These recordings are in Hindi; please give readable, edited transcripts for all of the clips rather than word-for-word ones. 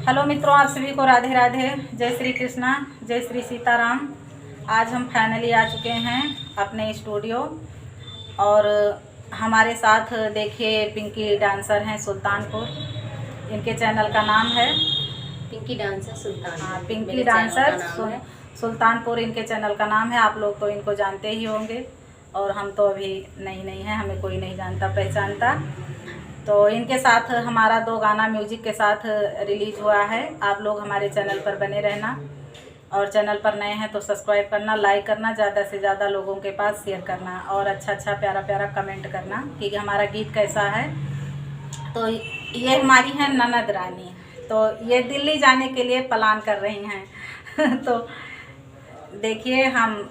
हेलो मित्रों, आप सभी को राधे राधे। जय श्री कृष्णा, जय श्री सीताराम। आज हम फाइनली आ चुके हैं अपने स्टूडियो और हमारे साथ देखिए पिंकी डांसर हैं सुल्तानपुर। इनके चैनल का नाम है पिंकी डांसर सुल्तान। हाँ, पिंकी डांसर सुल्तानपुर इनके चैनल का नाम है। आप लोग तो इनको जानते ही होंगे और हम तो अभी नहीं हैं, हमें कोई नहीं जानता पहचानता। तो इनके साथ हमारा 2 गाना म्यूजिक के साथ रिलीज़ हुआ है। आप लोग हमारे चैनल पर बने रहना और चैनल पर नए हैं तो सब्सक्राइब करना, लाइक करना, ज़्यादा से ज़्यादा लोगों के पास शेयर करना और अच्छा प्यारा प्यारा कमेंट करना कि हमारा गीत कैसा है। तो ये हमारी हैं ननद रानी, तो ये दिल्ली जाने के लिए प्लान कर रही हैं तो देखिए हम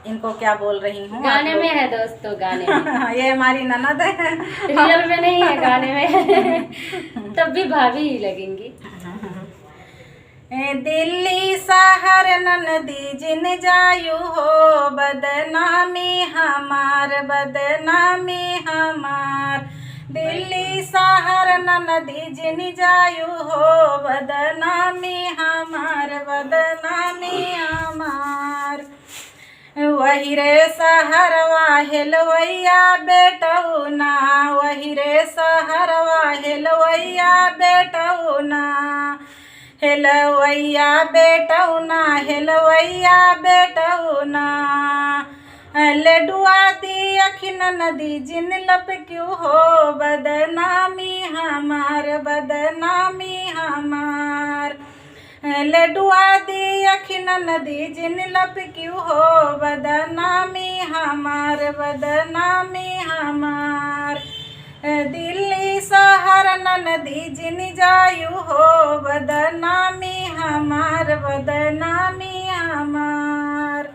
इनको क्या बोल रही हूँ। गाने में है दोस्तों, गाने में ये हमारी ननद है, रियल में नहीं है, गाने में तब भी भाभी ही लगेंगी। दिल्ली शहर ननदी जिन जायु हो, बदनामी हमार, बदनामी हमार। दिल्ली शहर ननदी जिन जायु हो, बदनामी हमार, बदनामी हमार। वही रे सहरवा हेलवैया बेटौना, वही रे सहरवा हेलवैया बेटौना, हेलवैया बेटौना, हेलवैया बेटौना। लडुआ दी अखिन नदी जिन लप क्यों हो, बदनामी हमार, बदनामी हमार। लडुआ दी अखिन नदी जिन लप क्यों हो, बदनामी हमार, बदनामी हमार। दिल्ली शहर नदी जिन जायु हो, बदनामी हमार, बदनामी हमार।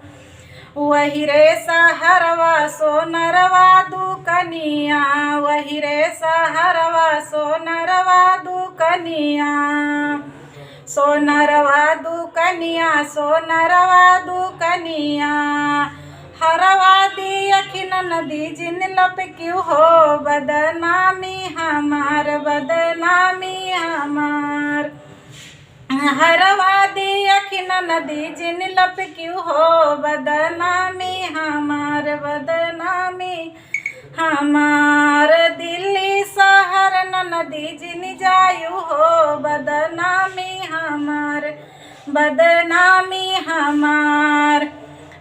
वही रे सहरवा सोनरवा दुकनिया, वही रे सहरवा सोनरवा दुकनिया, सोनरवा दुकनिया, सोनरवा दुकनिया। हरवा दी अखिन नदी जिन लप क्यों हो, बदनामी हमार, बदनामी हमार। हरवा दी अखिन नदी जिन लप क्यों हो, बदनामी हमार, बदनामी हमार। दिल्ली शहर नदी जिन जायु हो, बदनामी हमार, बदनामी हमार।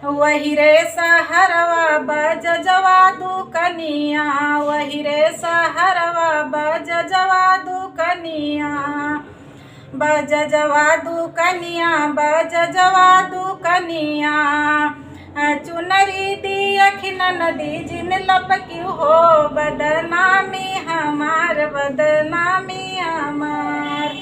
वही रे सहरवा बजजवा दुकनिया, वही रे सहरवा बजजवा दुकनिया, बजजवा दुकनिया, बजजवा दुकनिया। चुनरी दी अखिन नदी जिन लप क्यों हो, बदनामी हमार, बदनामी हमार।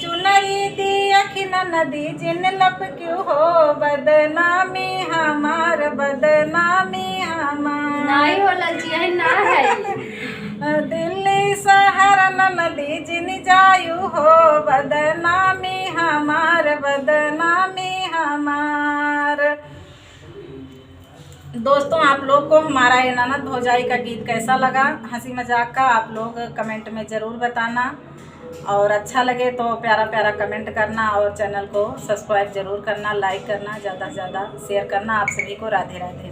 चुनरी दी अखिन नदी जिन लप क्यों हो, बदनामी हमार, बदनामी हमार। नहीं हो ललचिया ना है। दिल्ली शहर नदी जिन जायु हो, बदनामी हमार, बदनामी हमार। दोस्तों, आप लोग को हमारा ये ननद भौजाई का गीत कैसा लगा, हंसी मजाक का, आप लोग कमेंट में ज़रूर बताना और अच्छा लगे तो प्यारा प्यारा कमेंट करना और चैनल को सब्सक्राइब ज़रूर करना, लाइक करना, ज़्यादा से ज़्यादा शेयर करना। आप सभी को राधे राधे।